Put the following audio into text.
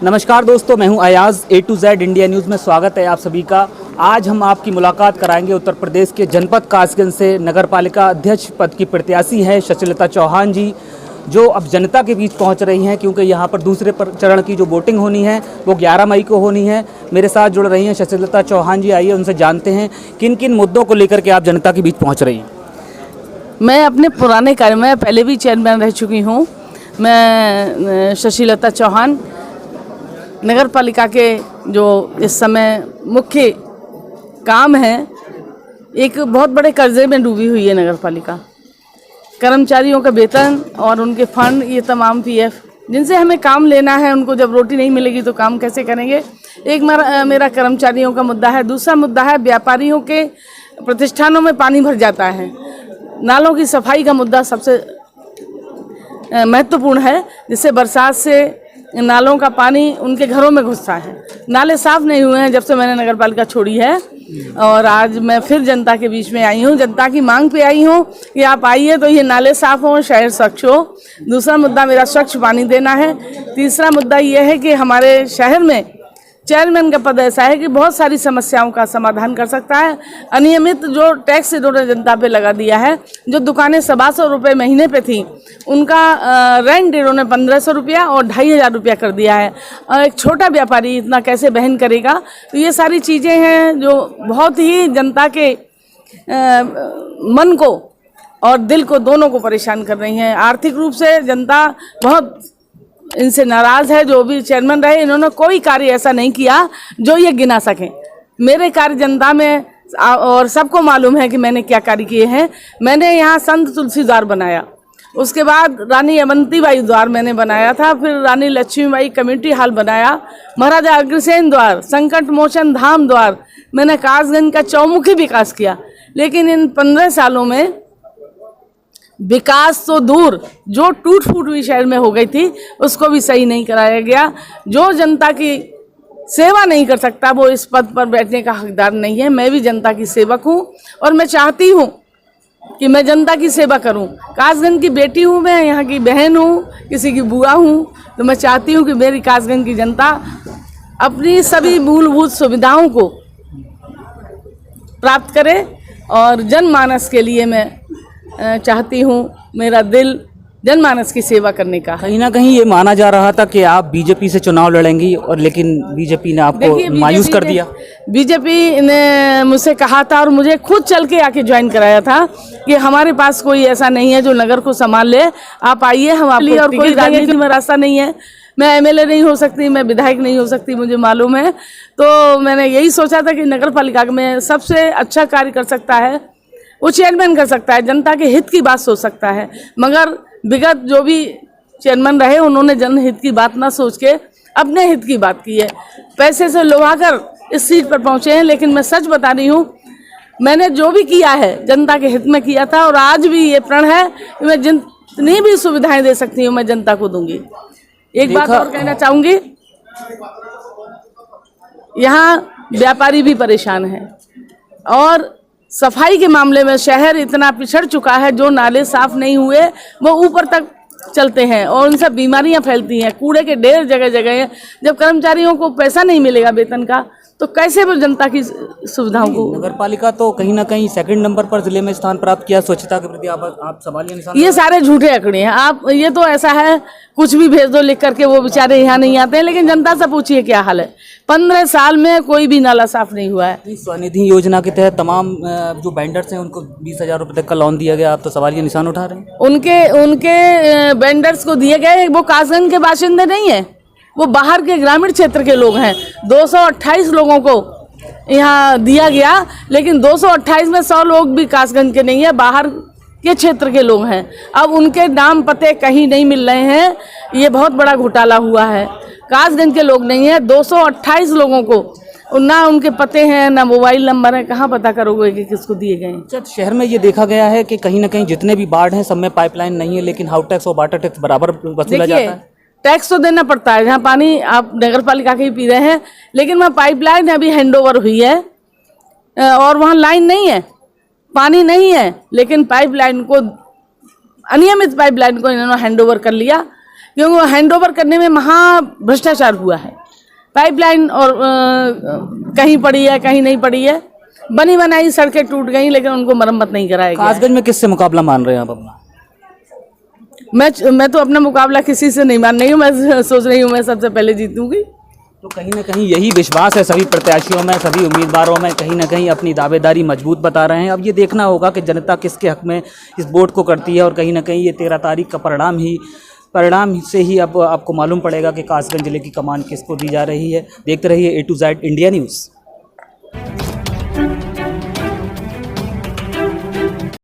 नमस्कार दोस्तों, मैं हूं Ayaz. A to Z India news में स्वागत है आप सभी का। आज हम आपकी मुलाकात कराएंगे उत्तर प्रदेश के जनपद कासगंज से नगर पालिका अध्यक्ष पद की प्रत्याशी हैं शशिलता चौहान जी, जो अब जनता के बीच पहुंच रही हैं, क्योंकि यहां पर दूसरे चरण की जो वोटिंग होनी है वो 11 मई को होनी है। मेरे साथ जुड़ रही हैं शशिलता चौहान जी। आइए उनसे जानते हैं किन किन मुद्दों को लेकर के आप जनता के बीच पहुँच रही हैं। मैं अपने पुराने कार्य में पहले भी चेयरमैन रह चुकी हूँ। मैं शशिलता चौहान नगर पालिका के जो इस समय मुख्य काम है, एक बहुत बड़े कर्जे में डूबी हुई है नगर पालिका। कर्मचारियों का वेतन और उनके फंड, ये तमाम PF जिनसे हमें काम लेना है, उनको जब रोटी नहीं मिलेगी तो काम कैसे करेंगे। एक मेरा कर्मचारियों का मुद्दा है। दूसरा मुद्दा है व्यापारियों के प्रतिष्ठानों में पानी भर जाता है। नालों की सफाई का मुद्दा सबसे महत्वपूर्ण है, जिससे बरसात से नालों का पानी उनके घरों में घुसता है। नाले साफ़ नहीं हुए हैं जब से मैंने नगर पालिका छोड़ी है, और आज मैं फिर जनता के बीच में आई हूँ। जनता की मांग पे आई हूँ कि आप आइए तो ये नाले साफ़ हों, शहर स्वच्छ हो। दूसरा मुद्दा मेरा स्वच्छ पानी देना है। तीसरा मुद्दा ये है कि हमारे शहर में चेयरमैन का पद ऐसा है कि बहुत सारी समस्याओं का समाधान कर सकता है। अनियमित जो टैक्स इन्होंने जनता पे लगा दिया है, जो दुकानें 1,200 रुपये महीने पे थी, उनका रेंट इन्होंने 1,500 रुपया और 2,500 रुपया कर दिया है। एक छोटा व्यापारी इतना कैसे वहन करेगा। तो ये सारी चीज़ें हैं जो बहुत ही जनता के मन को और दिल को, दोनों को परेशान कर रही हैं। आर्थिक रूप से जनता बहुत इनसे नाराज़ है। जो भी चेयरमैन रहे, इन्होंने कोई कार्य ऐसा नहीं किया जो ये गिना सकें। मेरे कार्य जनता में और सबको मालूम है कि मैंने क्या कार्य किए हैं। मैंने यहाँ संत तुलसी द्वार बनाया, उसके बाद रानी अवंतीबाई द्वार मैंने बनाया था, फिर रानी लक्ष्मीबाई कम्युनिटी हॉल बनाया, महाराजा अग्रसेन द्वार, संकट मोचन धाम द्वार, मैंने कासगंज का चौमुखी विकास किया। लेकिन इन 15 सालों में विकास तो दूर, जो टूट फूट भी शहर में हो गई थी उसको भी सही नहीं कराया गया। जो जनता की सेवा नहीं कर सकता वो इस पद पर बैठने का हकदार नहीं है। मैं भी जनता की सेवक हूँ और मैं चाहती हूँ कि मैं जनता की सेवा करूँ। कासगंज की बेटी हूँ, मैं यहाँ की बहन हूँ, किसी की बुआ हूँ, तो मैं चाहती हूँ कि मेरी कासगंज की जनता अपनी सभी मूलभूत सुविधाओं को प्राप्त करे। और जनमानस के लिए मैं चाहती हूँ, मेरा दिल जनमानस की सेवा करने का। कहीं ना कहीं ये माना जा रहा था कि आप बीजेपी से चुनाव लड़ेंगी, और लेकिन बीजेपी ने आपको मायूस कर दिया। बीजेपी ने मुझसे कहा था और मुझे खुद चल के आके ज्वाइन कराया था कि हमारे पास कोई ऐसा नहीं है जो नगर को संभाल ले, आप आइए, हम आपको। और कोई राजनीति में रास्ता नहीं है। मैं MLA नहीं हो सकती, मैं विधायक नहीं हो सकती, मुझे मालूम है। तो मैंने यही सोचा था कि नगर पालिका में सबसे अच्छा कार्य कर सकता है वो चेयरमैन कर सकता है, जनता के हित की बात सोच सकता है। मगर विगत जो भी चेयरमैन रहे, उन्होंने जनहित की बात ना सोच के अपने हित की बात की है। पैसे से लोभाकर इस सीट पर पहुंचे हैं। लेकिन मैं सच बता रही हूँ, मैंने जो भी किया है जनता के हित में किया था, और आज भी ये प्रण है कि मैं जितनी भी सुविधाएं दे सकती हूँ मैं जनता को दूंगी। एक बात और कहना चाहूँगी, यहाँ व्यापारी भी परेशान है, और सफाई के मामले में शहर इतना पिछड़ चुका है। जो नाले साफ नहीं हुए वो ऊपर तक चलते हैं और उनसे बीमारियां फैलती हैं। कूड़े के ढेर जगह जगह हैं। जब कर्मचारियों को पैसा नहीं मिलेगा वेतन का, तो कैसे वो जनता की सुविधाओं को। नगर पालिका तो कहीं ना कहीं 2nd नंबर पर जिले में स्थान प्राप्त किया। स्वच्छता के प्रति आप सवालिया निशान। ये सारे झूठे आंकड़े हैं। आप ये तो ऐसा है, कुछ भी भेज दो लिख करके, वो बेचारे यहाँ नहीं आते हैं। लेकिन जनता से पूछिए क्या हाल है। 15 साल में कोई भी नाला साफ नहीं हुआ है। स्वनिधि योजना के तहत तमाम जो वेंडर्स हैं उनको 20,000 रुपये तक का लोन दिया गया। आप तो सवालिया निशान उठा रहे हैं। उनके वेंडर्स को दिए गए, वो कासगंज के बाशिंदे नहीं है, वो बाहर के ग्रामीण क्षेत्र के लोग हैं। 228 लोगों को यहाँ दिया गया, लेकिन 228 में 100 लोग भी कासगंज के नहीं है, बाहर के क्षेत्र के लोग हैं। अब उनके नाम पते कहीं नहीं मिल रहे हैं। ये बहुत बड़ा घोटाला हुआ है। कासगंज के लोग नहीं है, 228 लोगों को ना उनके पते हैं, ना मोबाइल नंबर है। कहाँ पता करोगे कि किसको दिए गए। शहर में ये देखा गया है कि कहीं ना कहीं जितने भी वार्ड हैं सब में पाइपलाइन नहीं है, लेकिन हाउस टैक्स और वाटर टैक्स बराबर वसूला जाता है। टैक्स तो देना पड़ता है। जहाँ पानी आप नगर पालिका के ही पी रहे हैं, लेकिन वहाँ पाइपलाइन अभी हैंडओवर हुई है और वहाँ लाइन नहीं है, पानी नहीं है, लेकिन पाइपलाइन को, अनियमित पाइपलाइन को इन्होंने हैंडओवर कर लिया। क्योंकि वो हैंडओवर करने में महा भ्रष्टाचार हुआ है। पाइपलाइन और कहीं पड़ी है, कहीं नहीं पड़ी है, बनी बनाई सड़कें टूट गई, लेकिन उनको मरम्मत नहीं कराया गया है। कासगंज में किससे मुकाबला मान रहे हैं आप अपना? मैं तो अपना मुकाबला किसी से नहीं मान रही हूँ। मैं सोच रही हूँ मैं सबसे पहले जीतूंगी। तो कहीं ना कहीं यही विश्वास है सभी प्रत्याशियों में, सभी उम्मीदवारों में, कहीं ना कहीं अपनी दावेदारी मजबूत बता रहे हैं। अब ये देखना होगा कि जनता किसके हक में इस वोट को करती है, और कहीं ना कहीं ये 13 तारीख का परिणाम से ही अब आपको मालूम पड़ेगा कि कासगंज जिले की कमान किसको दी जा रही है। देखते रहिए A to Z India news.